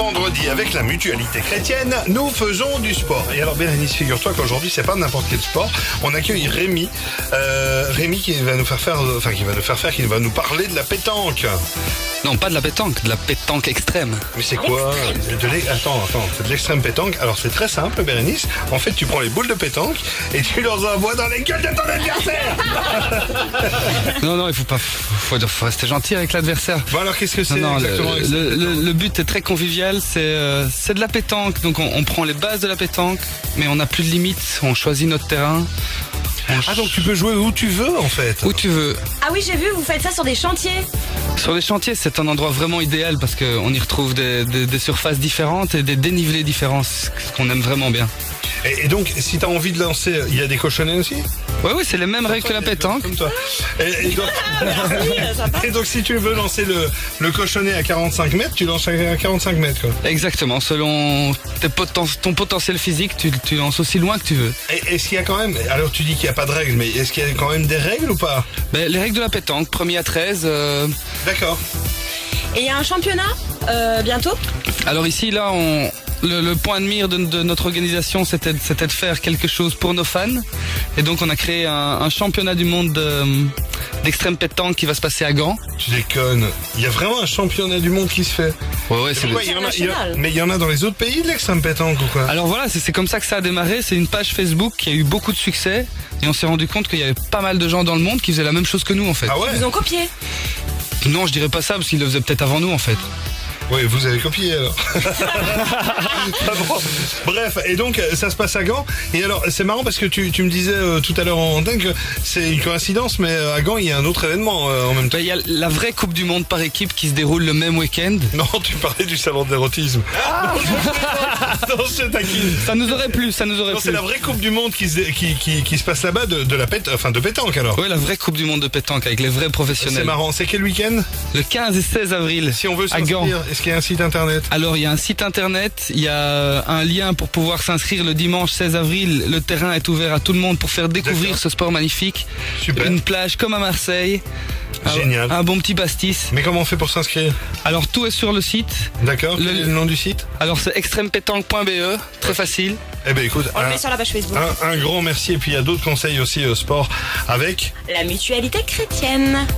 vendredi, avec la Mutualité Chrétienne, nous faisons du sport. Et alors Bérénice, figure-toi qu'aujourd'hui, c'est pas n'importe quel sport. On accueille Rémi. Rémi qui va nous parler de la pétanque. Non, pas de la pétanque extrême. Mais c'est quoi? Attends, c'est de l'extrême pétanque. Alors c'est très simple, Bérénice. En fait, tu prends les boules de pétanque et tu leur envoies dans les gueules de ton adversaire. Non, il faut rester gentil avec l'adversaire. Bon alors, qu'est-ce que c'est exactement? Le but est très convivial, c'est de la pétanque. Donc on prend les bases de la pétanque, mais on n'a plus de limites. On choisit notre terrain. Ah, donc tu peux jouer où tu veux en fait. Où tu veux. Ah oui, j'ai vu, vous faites ça sur des chantiers. Sur les chantiers, c'est un endroit vraiment idéal parce qu'on y retrouve des surfaces différentes et des dénivelés différents, ce qu'on aime vraiment bien. Et donc, si tu as envie de lancer, il y a des cochonnets aussi? Oui, c'est les mêmes règles que la pétanque. Comme toi. Et donc, si tu veux lancer le cochonnet à 45 mètres, tu lances à 45 mètres, quoi. Exactement, selon ton potentiel physique, tu lances aussi loin que tu veux. Et est-ce qu'il y a quand même, alors tu dis qu'il n'y a pas de règles, mais est-ce qu'il y a quand même des règles ou pas? Les règles de la pétanque, 1er à 13. D'accord. Et il y a un championnat bientôt? Alors ici, là, le point de mire de notre organisation, c'était de faire quelque chose pour nos fans. Et donc, on a créé un championnat du monde d'extrême pétanque qui va se passer à Gand. Tu déconnes. Il y a vraiment un championnat du monde qui se fait. Ouais, c'est mais il y en a dans les autres pays de l'extrême pétanque ou quoi? Alors voilà, c'est comme ça que ça a démarré. C'est une page Facebook qui a eu beaucoup de succès. Et on s'est rendu compte qu'il y avait pas mal de gens dans le monde qui faisaient la même chose que nous, en fait. Ah ouais? Ils vous ont copié? Non, je dirais pas ça, parce qu'ils le faisaient peut-être avant nous, en fait. Oui, vous avez copié alors. Ah bon. Bref, et donc ça se passe à Gand. Et alors c'est marrant parce que tu me disais tout à l'heure en antenne que c'est une coïncidence, mais à Gand il y a un autre événement en même temps. Il y a la vraie Coupe du Monde par équipe qui se déroule le même week-end. Non, tu parlais du salon de l'érotisme. Ah non, je taquine. Ça nous aurait plu. Non, c'est la vraie Coupe du Monde qui se passe là-bas de pétanque alors. Oui, la vraie Coupe du Monde de pétanque avec les vrais professionnels. C'est marrant. C'est quel week-end? Le 15 et 16 avril. Si on veut à Gand. Est-ce qu'il y a un site internet? Alors il y a un site internet, il y a un lien pour pouvoir s'inscrire le dimanche 16 avril. Le terrain est ouvert à tout le monde pour faire découvrir ce sport magnifique. Super. Une plage comme à Marseille. Génial. Un bon petit pastis. Mais comment on fait pour s'inscrire? Alors tout est sur le site. D'accord. Quel est le nom du site? Alors c'est extremepétanque.be, très facile. Eh ben écoute, On le met sur la page Facebook. Un grand merci, et puis il y a d'autres conseils aussi au sport avec la Mutualité Chrétienne.